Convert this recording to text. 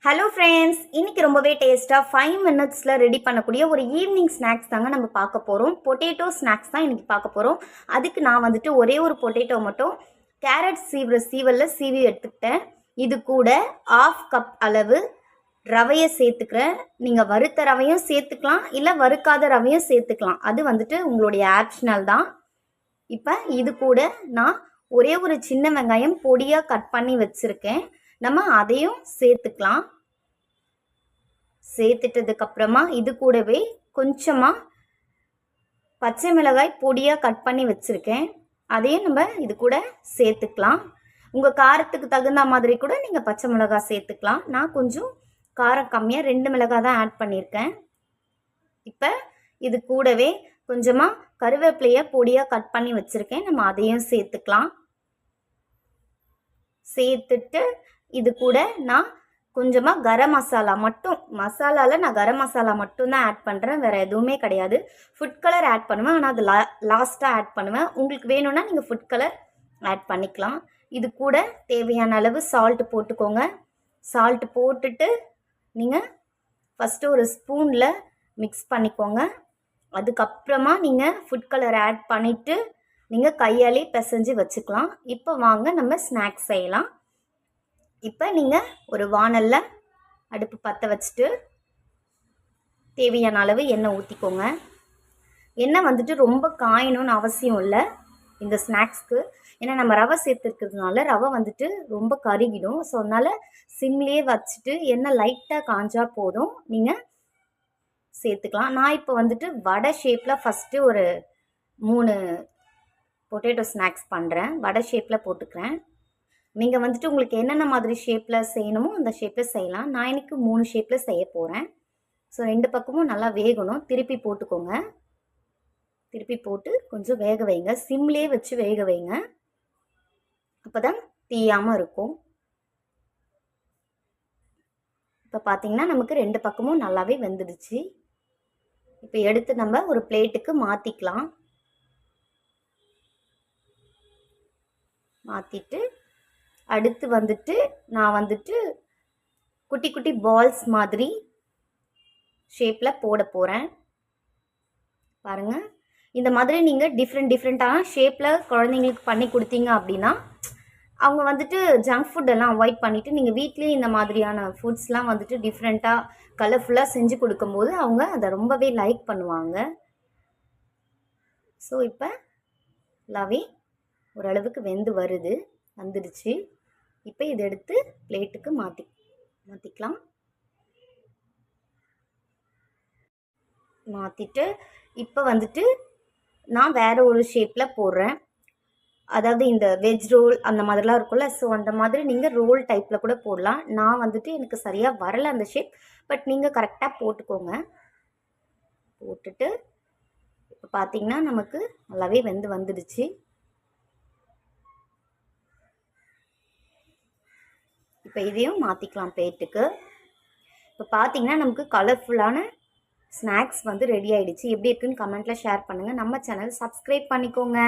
Hello friends, இன்னைக்கு ரொம்பவே டேஸ்ட்டாக 5 மினிட்ஸில் ரெடி பண்ணக்கூடிய ஒரு ஈவினிங் ஸ்நாக்ஸ் தாங்க நம்ம பார்க்க போகிறோம். பொட்டேட்டோ ஸ்நாக்ஸ் தான் இன்றைக்கி பார்க்க போகிறோம். அதுக்கு நான் வந்துட்டு ஒரே ஒரு பொட்டேட்டோ மட்டும் கேரட் சீவலில் சீவி எடுத்துக்கிட்டேன். இது கூட 1/2 கப் அளவு ரவையை சேர்த்துக்கிறேன். நீங்கள் வறுத்த ரவையும் சேர்த்துக்கலாம், இல்லை வறுக்காத ரவையும் சேர்த்துக்கலாம். அது வந்துட்டு உங்களுடைய ஆப்ஷனல் தான். இப்போ இது கூட நான் ஒரே ஒரு சின்ன வெங்காயம் பொடியாக கட் பண்ணி வச்சுருக்கேன். நம்ம அதையும் சேர்த்துக்கலாம். சேர்த்துட்டதுக்கப்புறமா இது கூடவே கொஞ்சமாக பச்சை மிளகாய் பொடியாக கட் பண்ணி வச்சுருக்கேன். அதையும் நம்ம இது கூட சேர்த்துக்கலாம். உங்கள் காரத்துக்கு தகுந்த மாதிரி கூட நீங்கள் பச்சை மிளகாய் சேர்த்துக்கலாம். நான் கொஞ்சம் காரம் கம்மியாக 2 மிளகாய் தான் ஆட் பண்ணியிருக்கேன். இப்போ இது கூடவே கொஞ்சமாக கருவேப்பிலையை பொடியாக கட் பண்ணி வச்சுருக்கேன். நம்ம அதையும் சேர்த்துக்கலாம். சேர்த்துட்டு இது கூட நான் கொஞ்சமாக கரம் மசாலா மட்டும், மசாலாவில் நான் கரம் மசாலா மட்டும்தான் ஆட் பண்ணுறேன், வேறு எதுவுமே கிடையாது. ஃபுட் கலர் ஆட் பண்ணுவேன், ஆனால் அது லாஸ்ட்டாக ஆட் பண்ணுவேன். உங்களுக்கு வேணும்னா நீங்கள் ஃபுட் கலர் ஆட் பண்ணிக்கலாம். இது கூட தேவையான அளவு சால்ட்டு போட்டுக்கோங்க. சால்ட்டு போட்டுட்டு நீங்கள் ஃபஸ்ட்டு ஒரு ஸ்பூனில் மிக்ஸ் பண்ணிக்கோங்க. அதுக்கப்புறமா நீங்கள் ஃபுட் கலர் ஆட் பண்ணிவிட்டு நீங்கள் கையாலே பிசைஞ்சு வச்சுக்கலாம். இப்போ வாங்க நம்ம ஸ்நாக்ஸ் செய்யலாம். இப்போ நீங்கள் ஒரு வானலில் அடுப்பு பற்ற வச்சுட்டு தேவையான அளவு எண்ணெய் ஊற்றிக்கோங்க. எண்ணெய் வந்துட்டு ரொம்ப காயணும்னு அவசியம் இல்லை இந்த ஸ்நாக்ஸ்க்கு. ஏன்னா நம்ம ரவை சேர்த்துருக்கிறதுனால ரவை வந்துட்டு ரொம்ப கருகிடும். ஸோ அதனால் சிம்லேயே வச்சுட்டு எண்ணெய் லைட்டாக காஞ்சா போதும், நீங்கள் சேர்த்துக்கலாம். நான் இப்போ வந்துட்டு வடை ஷேப்பில் ஃபஸ்ட்டு ஒரு 3 பொட்டேட்டோ ஸ்நாக்ஸ் பண்ணுறேன். வடை ஷேப்பில் போட்டுக்கிறேன். நீங்கள் வந்துட்டு உங்களுக்கு என்னென்ன மாதிரி ஷேப்பில் செய்யணுமோ அந்த ஷேப்பில் செய்யலாம். நான் இன்றைக்கி 3 ஷேப்பில் செய்ய போகிறேன். ஸோ 2 பக்கமும் நல்லா வேகணும். திருப்பி போட்டுக்கோங்க. திருப்பி போட்டு கொஞ்சம் வேக வைங்க. சிம்லேயே வச்சு வேக வைங்க, அப்போ தான் தீயாமல் இருக்கும். இப்போ பார்த்திங்கன்னா நமக்கு 2 பக்கமும் நல்லாவே வெந்துடுச்சு. இப்போ எடுத்து நம்ம ஒரு பிளேட்டுக்கு மாற்றிக்கலாம். மாற்றிட்டு அடுத்து வந்துட்டு நான் வந்துட்டு குட்டி குட்டி பால்ஸ் மாதிரி ஷேப்பில் போட போகிறேன். பாருங்கள், இந்த மாதிரி நீங்கள் டிஃப்ரெண்ட்டான ஷேப்பில் குழந்தைங்களுக்கு பண்ணி கொடுத்தீங்க அப்படின்னா அவங்க வந்துட்டு ஜங்க் ஃபுட்டெல்லாம் அவாய்ட் பண்ணிவிட்டு நீங்கள் வீட்லேயே இந்த மாதிரியான ஃபுட்ஸ்லாம் வந்துட்டு டிஃப்ரெண்ட்டாக கலர்ஃபுல்லாக செஞ்சு கொடுக்கும்போது அவங்க அதை ரொம்பவே லைக் பண்ணுவாங்க. ஸோ இப்போ நல்லாவே ஓரளவுக்கு வெந்து வந்துடுச்சு. இப்போ இதை எடுத்து பிளேட்டுக்கு மாற்றிக்கலாம். மாற்றிட்டு இப்போ வந்துட்டு நான் வேறு ஒரு ஷேப்பில் போடுறேன். அதாவது இந்த வெஜ் ரோல் அந்த மாதிரிலாம் இருக்கும்ல, ஸோ அந்த மாதிரி நீங்கள் ரோல் டைப்பில் கூட போடலாம். நான் வந்துட்டு எனக்கு சரியாக வரலை அந்த ஷேப், பட் நீங்கள் கரெக்டாக போட்டுக்கோங்க. போட்டுட்டு இப்போ பார்த்திங்கன்னா நமக்கு நல்லாவே வந்துடுச்சு. இப்போ இதையும் மாற்றிக்கலாம் பிளேட்டுக்கு. இப்போ பார்த்திங்கன்னா நமக்கு கலர்ஃபுல்லான ஸ்நாக்ஸ் ரெடி ஆகிடுச்சு. எப்படி இருக்குன்னு கமெண்ட்டில் ஷேர் பண்ணுங்கள். நம்ம சேனல் சப்ஸ்கிரைப் பண்ணிக்கோங்க.